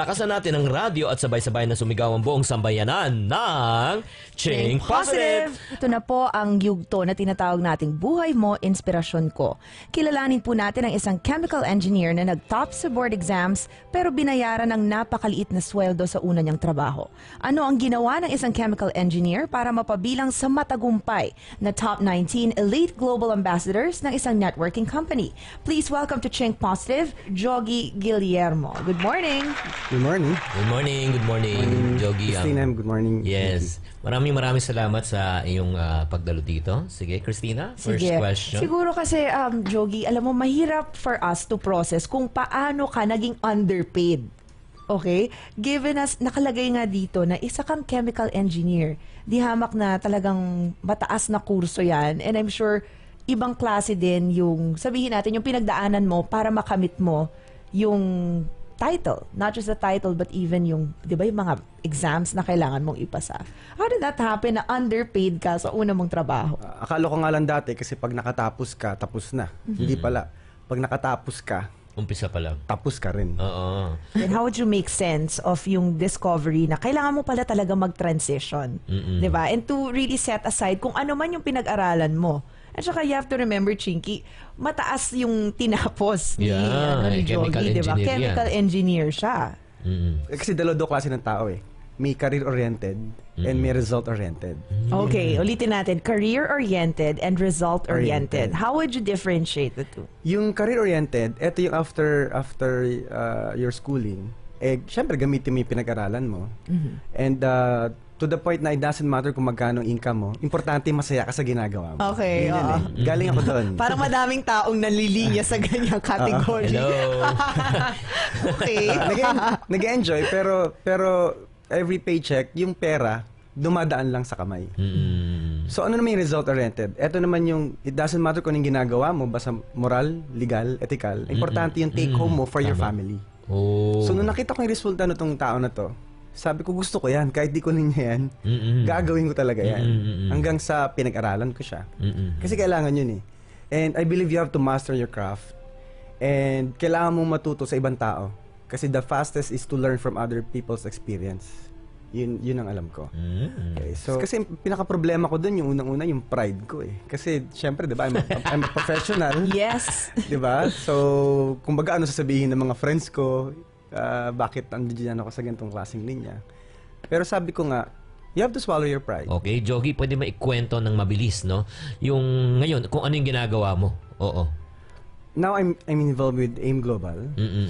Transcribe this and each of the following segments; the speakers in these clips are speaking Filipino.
Lakasan natin ang radyo at sabay-sabay na sumigaw ang buong sambayanan ng Ching Positive! Ito na po ang yugto na tinatawag nating Buhay Mo, Inspirasyon Ko. Kilalanin po natin ang isang chemical engineer na nag-top sa board exams pero binayaran ng napakaliit na sweldo sa una niyang trabaho. Ano ang ginawa ng isang chemical engineer para mapabilang sa matagumpay na top 19 elite global ambassadors ng isang networking company? Please welcome to Ching Positive, Jogi Guillermo. Good morning! Good morning. Good morning, good morning, Jogi. Christina, good morning. Yes. Maraming salamat sa iyong pagdalo dito. Sige, Christina, first question. Siguro kasi, Jogi, alam mo, mahirap for us to process kung paano ka naging underpaid. Okay? Given us, nakalagay nga dito na isa kang chemical engineer. Di hamak na talagang mataas na kurso yan. And I'm sure, ibang klase din yung, sabihin natin, yung pinagdaanan mo para makamit mo yung title. Not just the title, but even yung, di ba, yung mga exams na kailangan mong ipasa. How did that happen na underpaid ka sa una mong trabaho? Akala ko nga lang dati kasi pag nakatapos ka, tapos na. Hindi pala. Pag nakatapos ka, Umpisa pa lang. tapos ka rin. Oo. And how would you make sense of yung discovery na kailangan mo pala talaga mag-transition? Di ba? And to really set aside kung ano man yung pinag-aralan mo. At saka you have to remember, Chinky, mataas yung tinapos ni, ni Jogi, di ba? Chemical engineer siya. Kasi dalawa klase ng tao eh. May career-oriented and may result-oriented. Okay, ulitin natin. Career-oriented and result-oriented. How would you differentiate the two? Yung career-oriented, eto yung after your schooling, eh, syempre gamitin mo yung pinag-aralan mo. And to the point na it doesn't matter kung magkano income mo, importante masaya ka sa ginagawa mo. Okay, Yun eh. Galing ako doon. Parang madaming taong nanlilinya sa ganyang category. Hello. Okay. Nag-enjoy, pero every paycheck, yung pera, dumadaan lang sa kamay. So ano naman yung result-oriented? Ito naman yung, it doesn't matter kung anong ginagawa mo, basta moral, legal, ethical. Importante yung take home mo for your family. Oh. So nung nakita ko yung resulta nitong tao na to, sabi ko gusto ko yan, kahit di ko niya yan, gagawin ko talaga yan. Hanggang sa pinag-aralan ko siya. Kasi kailangan yun eh. And I believe you have to master your craft. And kailangan mong matuto sa ibang tao. Kasi the fastest is to learn from other people's experience. Yun ang alam ko. Okay, so, kasi pinaka-problema ko dun, yung unang-una, yung pride ko eh. Kasi, syempre, di ba, I'm a professional. Yes. Di ba? So, kumbaga, ano sasabihin ng mga friends ko, bakit nandiyan ako sa ganitong klaseng linya. Pero sabi ko nga, you have to swallow your pride. Okay, Jogi, pwede mo ikwento ng mabilis, no? Yung ngayon, kung ano yung ginagawa mo. Oo. Now, I'm involved with AIM Global.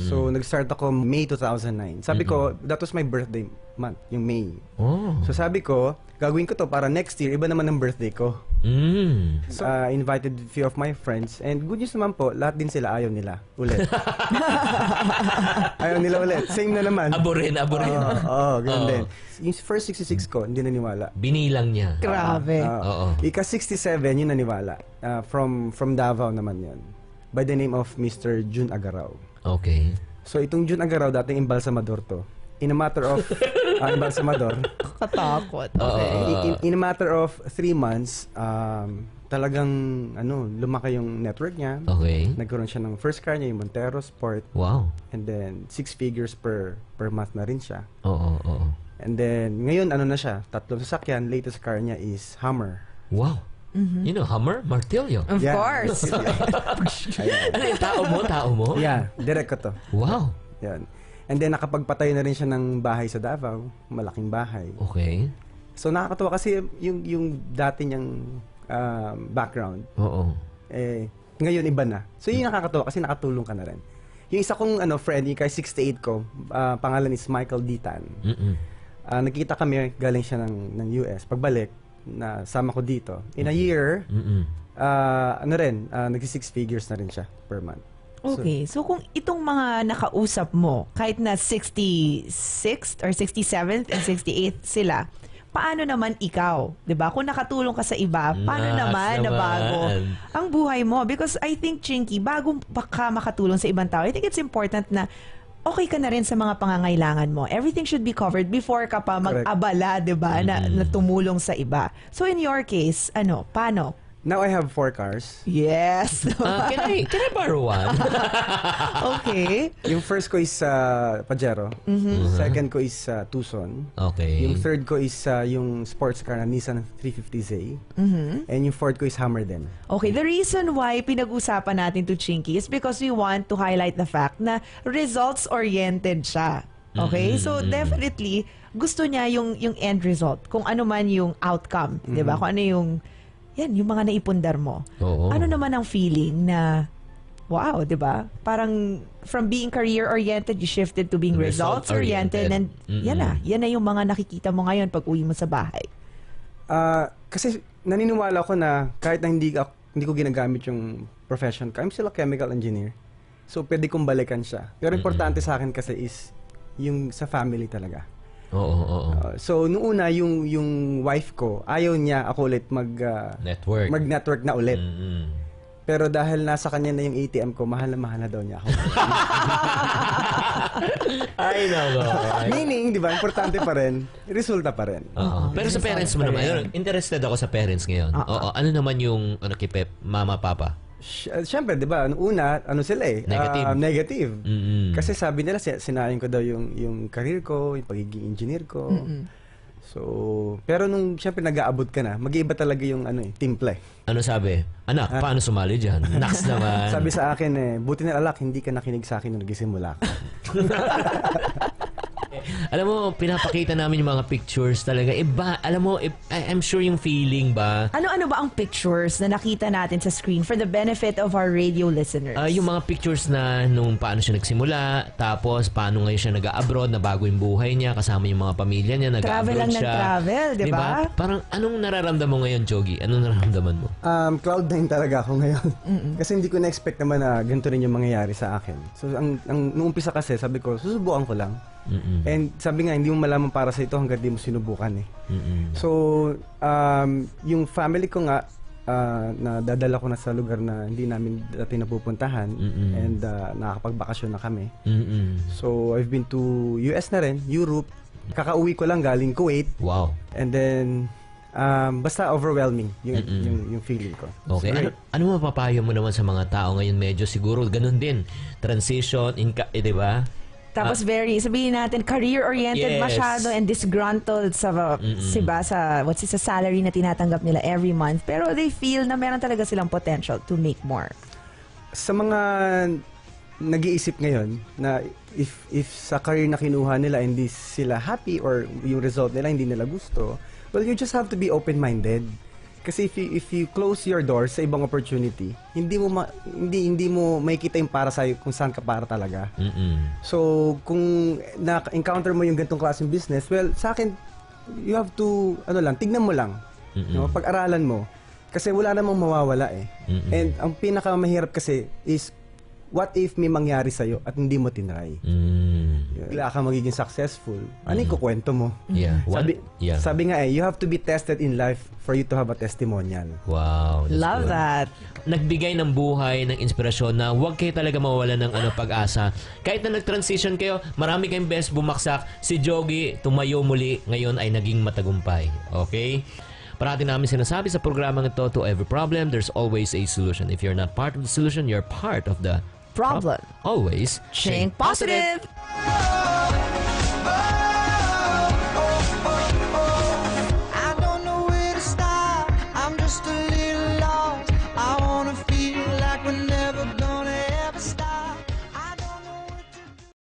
So, nag-start ako May 2009. Sabi ko, that was my birthday month, yung May. Oh. So, sabi ko, gagawin ko to para next year, iba naman ang birthday ko. So, invited a few of my friends. And good news naman po, lahat din sila ayaw nila. Ulit. Ayaw nila ulit. Same na naman. Aborin. Oo, ganun din. Yung first 66 ko, hindi naniwala. Binilang niya. Grabe. Oo. Ika 67, yun naniwala. From Davao naman yun. By the name of Mr. Jun Agaraw. Okay. So, itong Jun Agaraw, dating embalsamador to. In a matter of... embalsamador. Katakot. Okay. In a matter of 3 months, talagang, lumaki yung network niya. Okay. Nagkaroon siya ng first car niya, yung Montero Sport. Wow. And then, 6 figures per month na rin siya. Oo. And then, ngayon, na siya? 3 sasakyan. Latest car niya is Hummer. Wow. You know, Hummer? Martilyo. Of course. Ano yung tao mo? Yeah, direct ko to. Wow. Yan. And then, nakapagpatay na rin siya ng bahay sa Davao. Malaking bahay. Okay. So, nakakatawa kasi yung dati niyang background. Oo. Ngayon, iba na. So, yun nakakatawa kasi nakatulong ka na rin. Yung isa kong friend, yung kay 68 ko, pangalan is Michael Ditan. Nagkita kami, galing siya ng US. Pagbalik, na sama ko dito. In a year, nagsi 6 figures na rin siya per month. Okay, so kung itong mga nakausap mo, kahit na 66th or 67th and 68th sila, paano naman ikaw? 'Di ba? Kung nakatulong ka sa iba, paano naman na bago ang buhay mo? Because I think, Chinky, bago ka makatulong sa ibang tao, I think it's important na okay ka na rin sa mga pangangailangan mo. Everything should be covered before ka pa mag-abala, 'di ba, na tumulong sa iba. So in your case, paano? Now I have 4 cars. Yes. Can I borrow one? Okay. Yung first ko is Pajero. Second ko is Tucson. Okay. Yung third ko is yung sports car na Nissan 350Z. And yung fourth ko is Hummer din. Okay, the reason why pinag-usapan natin to Chinky is because we want to highlight the fact na results-oriented siya. Okay? So, definitely, gusto niya yung end result. Kung ano man yung outcome. Di ba? Kung ano yung mga naipundar mo. Oo. Ano naman ang feeling na, wow, di ba? Parang from being career-oriented, you shifted to being results-oriented. And yan na yung mga nakikita mo ngayon pag uwi mo sa bahay. Kasi naniniwala ko na kahit na hindi ko ginagamit yung profession ko, I'm still a chemical engineer. So, pwede kong balikan siya. Pero importante sa akin kasi is yung sa family talaga. Oo. So, noong una, yung wife ko, ayaw niya ako ulit mag-network na ulit. Pero dahil nasa kanya na yung ATM ko, mahal na daw niya ako. Ay, nako. Meaning, di ba, importante pa rin, resulta pa rin. Pero sa parents mo naman, interested ako sa parents ngayon. Oo. Ano naman yung kay mama, papa? Siyempre, di ba, una, sila negative. Kasi sabi nila, sinayang ko daw yung career ko, yung pagiging engineer ko. So, pero nung siyempre nag-aabot ka na, mag-iiba talaga yung timple. Ano sabi? Anak, paano sumali dyan? Naks naman. Sabi sa akin, buti na alak, hindi ka nakinig sa akin nung nagsimula ka. Alam mo, pinapakita namin yung mga pictures talaga. Alam mo, I'm sure yung feeling ba? Ano ba ang pictures na nakita natin sa screen for the benefit of our radio listeners? Yung mga pictures na nung paano siya nagsimula, tapos paano ngayon siya nag-abroad, na bago yung buhay niya, kasama yung mga pamilya niya, travel lang siya. travel, di ba? Parang anong nararamdaman mo ngayon, Jogi? Anong nararamdaman mo? Cloud9 talaga ako ngayon. Kasi hindi ko na-expect naman na ganito rin yung mangyayari sa akin. So, nung umpisa kasi, sabi ko, susubukan ko lang. And sabi nga, hindi mo malaman para sa ito hanggang di mo sinubukan eh. So, yung family ko nga, nadadala ko na sa lugar na hindi namin dati napupuntahan and nakakapagbakasyon na kami. So, I've been to US na rin, Europe. Kakauwi ko lang galing Kuwait. Wow. And then, basta overwhelming yung feeling ko. Okay. Ano mapapayo mo naman sa mga tao ngayon medyo siguro ganun din. Transition, di ba? Tapos sabihin natin, career-oriented masyado and disgruntled sa salary na tinatanggap nila every month. Pero they feel na meron talaga silang potential to make more. Sa mga nag-iisip ngayon na if sa career na kinuha nila hindi sila happy or yung result nila hindi nila gusto, well, you just have to be open-minded. Kasi if you close your doors sa ibang opportunity, hindi mo makikita yung para sa kung saan ka para talaga. So, kung na-encounter mo yung ganitong klaseng business, well, sa akin, you have to, tignan mo lang. No? Pag-aralan mo. Kasi wala namang mawawala eh. And ang pinakamahirap kasi is, what if may mangyari sa'yo at hindi mo tinry? Wala ka magiging successful. Ano yung kukwento mo? Yeah. Sabi nga you have to be tested in life for you to have a testimonial. Wow. Love that. Nagbigay ng buhay, ng inspirasyon na huwag kayo talaga mawawalan ng pag-asa. Kahit na nag-transition kayo, marami kayong best bumaksak. Si Jogi, tumayo muli, ngayon ay naging matagumpay. Okay? Parati namin sinasabi sa programang ito, to every problem, there's always a solution. If you're not part of the solution, you're part of the Problem. Always Think positive.